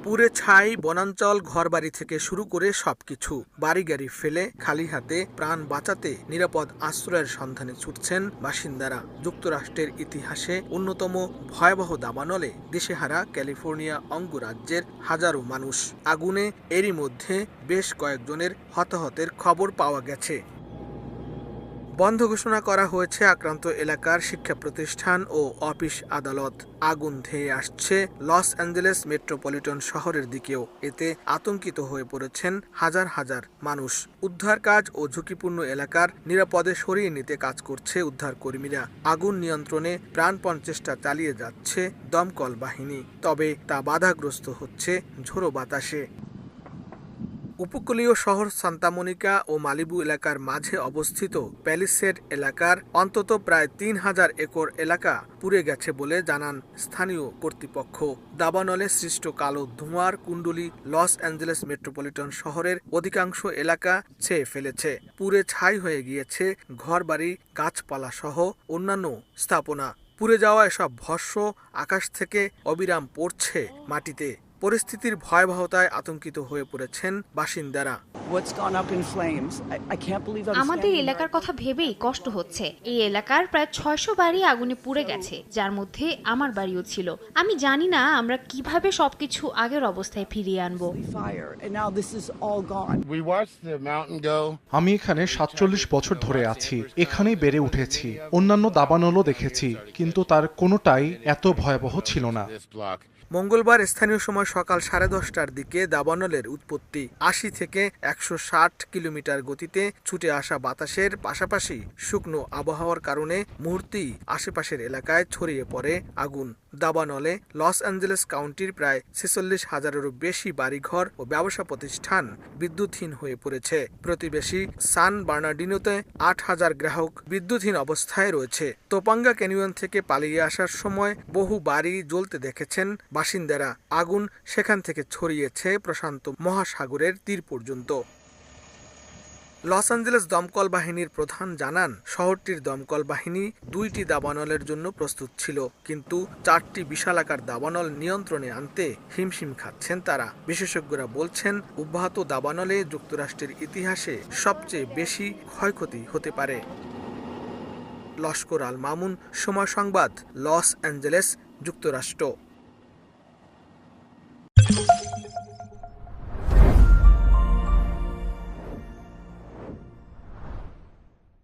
পুড়ে ছাই বনাঞ্চল, ঘরবাড়ি থেকে শুরু করে সবকিছু। বাড়িগাড়ি ফেলে খালি হাতে প্রাণ বাঁচাতে নিরাপদ আশ্রয়ের সন্ধানে ছুটছেন বাসিন্দারা। যুক্তরাষ্ট্রের ইতিহাসে অন্যতম ভয়াবহ দাবানলে দিশেহারা ক্যালিফোর্নিয়া অঙ্গরাজ্যের হাজারো মানুষ। আগুনে এরই মধ্যে বেশ কয়েকজনের হতাহতের খবর পাওয়া গেছে। বন্ধ ঘোষণা করা হয়েছে আক্রান্ত এলাকার শিক্ষা প্রতিষ্ঠান ও অফিস আদালত। আগুন ধেয়ে আসছে লস অ্যাঞ্জেলেস মেট্রোপলিটন শহরের দিকেও। এতে আতঙ্কিত হয়ে পড়েছেন হাজার হাজার মানুষ। উদ্ধার কাজ ও ঝুঁকিপূর্ণ এলাকার নিরাপদে সরিয়ে নিতে কাজ করছে উদ্ধার কর্মীরা। আগুন নিয়ন্ত্রণে প্রাণপণ চেষ্টা চালিয়ে যাচ্ছে দমকল বাহিনী, তবে তা বাধাগ্রস্ত হচ্ছে ঝোড়ো বাতাসে। উপকূলীয় শহর সান্তা মনিকা ও মালিবু এলাকার মাঝে অবস্থিত প্যালিসেড এলাকার অন্তত প্রায় ৩,০০০ একর এলাকা পুড়ে গেছে বলে জানান স্থানীয় কর্তৃপক্ষ। দাবানলে সৃষ্ট কালো ধোঁয়ার কুণ্ডলী লস অ্যাঞ্জেলেস মেট্রোপলিটন শহরের অধিকাংশ এলাকা ছেয়ে ফেলেছে। পুড়ে ছাই হয়ে গিয়েছে ঘরবাড়ি, গাছপালা সহ অন্যান্য স্থাপনা। পুড়ে যাওয়া এসব ভস্ম আকাশ থেকে অবিরাম পড়ছে মাটিতে। পরিস্থিতির ভয়াবহতায় আতঙ্কিত হয়ে পড়েছেন বাসিন্দারা। আমাদের এলাকার কথা ভেবেই কষ্ট হচ্ছে। এই এলাকার প্রায় ৬০০ বাড়ি আগুনে পুড়ে গেছে, যার মধ্যে আমার বাড়িও ছিল। আমি জানি না আমরা কিভাবে সবকিছু আগের অবস্থায় ফিরিয়ে আনবো। আমি এখানে ৪৭ বছর ধরে আছি, এখানেই বেড়ে উঠেছি। অন্যান্য দাবানলও দেখেছি, কিন্তু তার কোনোটাই এত ভয়াবহ ছিল না। মঙ্গলবার স্থানীয় সময় সকাল 10:30টার দিকে দাবানলের উৎপত্তি। ৮০ থেকে ১৬০ কিলোমিটার গতিতে ছুটে আসা বাতাসের পাশাপাশি শুকনো আবহাওয়ার কারণে মুহূর্তেই আশেপাশের এলাকায় ছড়িয়ে পড়ে আগুন। দাবানলে লস অ্যাঞ্জেলেস কাউন্টির প্রায় ৪৬,০০০-এরও বেশি বাড়িঘর ও ব্যবসা প্রতিষ্ঠান বিদ্যুৎহীন হয়ে পড়েছে। প্রতিবেশী সান বার্নার্ডিনোতে ৮,০০০ গ্রাহক বিদ্যুৎহীন অবস্থায় রয়েছে। তোপাঙ্গা ক্যানিয়ন থেকে পালিয়ে আসার সময় বহু বাড়ি জ্বলতে দেখেছেন বাসিন্দারা। আগুন সেখান থেকে ছড়িয়েছে প্রশান্ত মহাসাগরের তীর পর্যন্ত। লস অ্যাঞ্জেলেস দমকল বাহিনীর প্রধান জানান, শহরটির দমকল বাহিনী ২টি দাবানলের জন্য প্রস্তুত ছিল, কিন্তু ৪টি বিশালাকার দাবানল নিয়ন্ত্রণে আনতে হিমশিম খাচ্ছেন তারা। বিশেষজ্ঞরা বলছেন, অব্যাহত দাবানলে যুক্তরাষ্ট্রের ইতিহাসে সবচেয়ে বেশি ক্ষয়ক্ষতি হতে পারে। লস্কর আল মামুন, সময় সংবাদ, লস অ্যাঞ্জেলেস, যুক্তরাষ্ট্র।